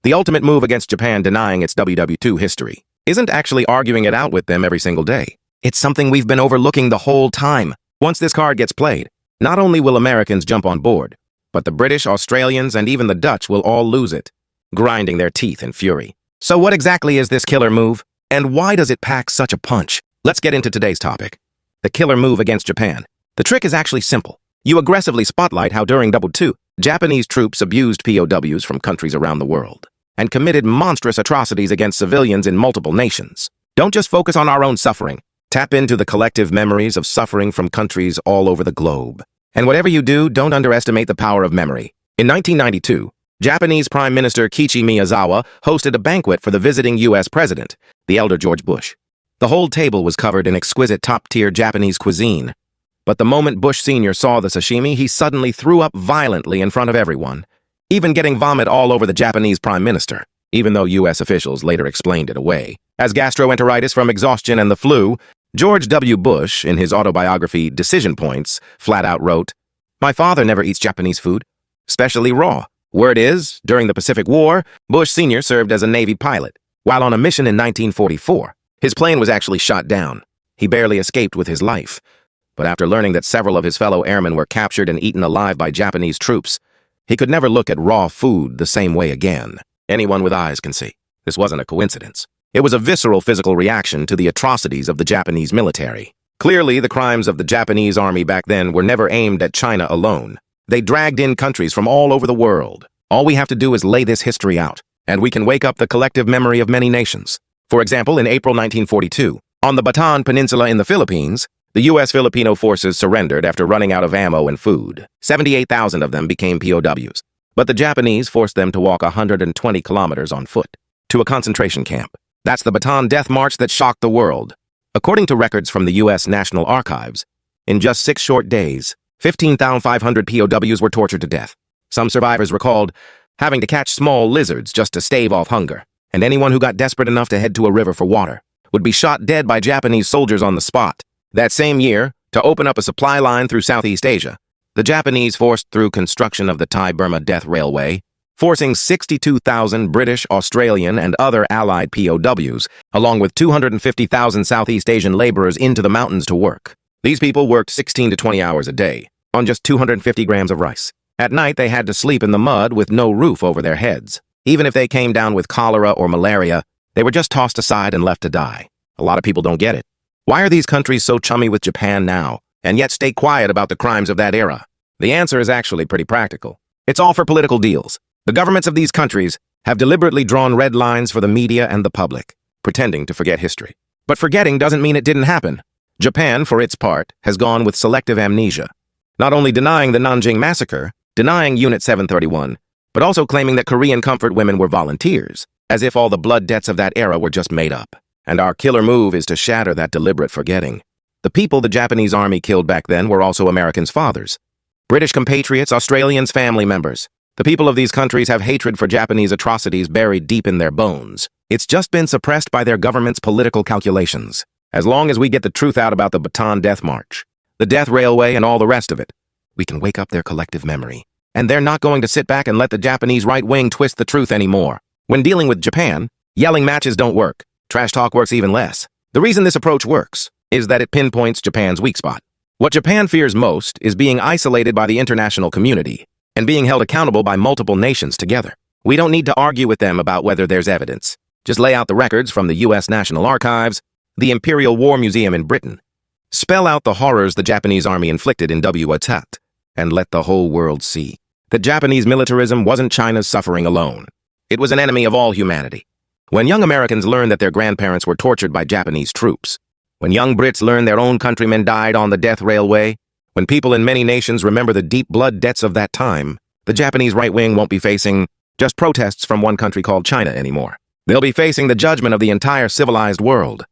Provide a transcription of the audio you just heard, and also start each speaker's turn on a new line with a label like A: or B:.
A: The ultimate move against Japan denying its WW2 history isn't actually arguing it out with them every single day. It's something we've been overlooking the whole time. Once this card gets played, not only will Americans jump on board, but the British, Australians, and even the Dutch will all lose it, grinding their teeth in fury. So what exactly is this killer move, and why does it pack such a punch? Let's get into today's topic. The killer move against Japan. The trick is actually simple. You aggressively spotlight how during WW2, Japanese troops abused POWs from countries around the world and committed monstrous atrocities against civilians in multiple nations. Don't just focus on our own suffering. Tap into the collective memories of suffering from countries all over the globe. And whatever you do, don't underestimate the power of memory. In 1992, Japanese Prime Minister Kiichi Miyazawa hosted a banquet for the visiting U.S. President, the elder George Bush. The whole table was covered in exquisite top-tier Japanese cuisine. But the moment Bush Sr. saw the sashimi, he suddenly threw up violently in front of everyone, even getting vomit all over the Japanese Prime Minister, even though U.S. officials later explained it away. As gastroenteritis from exhaustion and the flu, George W. Bush, in his autobiography Decision Points, flat out wrote, "My father never eats Japanese food, especially raw. Word is, during the Pacific War, Bush Sr. served as a Navy pilot. While on a mission in 1944, his plane was actually shot down. He barely escaped with his life. But after learning that several of his fellow airmen were captured and eaten alive by Japanese troops, he could never look at raw food the same way again. Anyone with eyes can see. This wasn't a coincidence. It was a visceral physical reaction to the atrocities of the Japanese military. Clearly, the crimes of the Japanese army back then were never aimed at China alone. They dragged in countries from all over the world. All we have to do is lay this history out, and we can wake up the collective memory of many nations. For example, in April 1942, on the Bataan Peninsula in the Philippines, the U.S. Filipino forces surrendered after running out of ammo and food. 78,000 of them became POWs. But the Japanese forced them to walk 120 kilometers on foot to a concentration camp. That's the Bataan Death March that shocked the world. According to records from the U.S. National Archives, in just 6 short days, 15,500 POWs were tortured to death. Some survivors recalled having to catch small lizards just to stave off hunger, and anyone who got desperate enough to head to a river for water would be shot dead by Japanese soldiers on the spot. That same year, to open up a supply line through Southeast Asia, the Japanese forced through construction of the Thai-Burma Death Railway, forcing 62,000 British, Australian, and other Allied POWs, along with 250,000 Southeast Asian laborers into the mountains to work. These people worked 16 to 20 hours a day, on just 250 grams of rice. At night, they had to sleep in the mud with no roof over their heads. Even if they came down with cholera or malaria, they were just tossed aside and left to die. A lot of people don't get it. Why are these countries so chummy with Japan now, and yet stay quiet about the crimes of that era? The answer is actually pretty practical. It's all for political deals. The governments of these countries have deliberately drawn red lines for the media and the public, pretending to forget history. But forgetting doesn't mean it didn't happen. Japan, for its part, has gone with selective amnesia, not only denying the Nanjing Massacre, denying Unit 731, but also claiming that Korean comfort women were volunteers, as if all the blood debts of that era were just made up. And our killer move is to shatter that deliberate forgetting. The people the Japanese army killed back then were also Americans' fathers, British compatriots, Australians' family members. The people of these countries have hatred for Japanese atrocities buried deep in their bones. It's just been suppressed by their government's political calculations. As long as we get the truth out about the Bataan Death March, the Death Railway, and all the rest of it, we can wake up their collective memory. And they're not going to sit back and let the Japanese right wing twist the truth anymore. When dealing with Japan, yelling matches don't work. Trash talk works even less. The reason this approach works is that it pinpoints Japan's weak spot. What Japan fears most is being isolated by the international community and being held accountable by multiple nations together. We don't need to argue with them about whether there's evidence. Just lay out the records from the U.S. National Archives, the Imperial War Museum in Britain. Spell out the horrors the Japanese army inflicted in WW2, and let the whole world see that Japanese militarism wasn't China's suffering alone. It was an enemy of all humanity. When young Americans learned that their grandparents were tortured by Japanese troops, when young Brits learned their own countrymen died on the death railway, when people in many nations remember the deep blood debts of that time, the Japanese right wing won't be facing just protests from one country called China anymore. They'll be facing the judgment of the entire civilized world.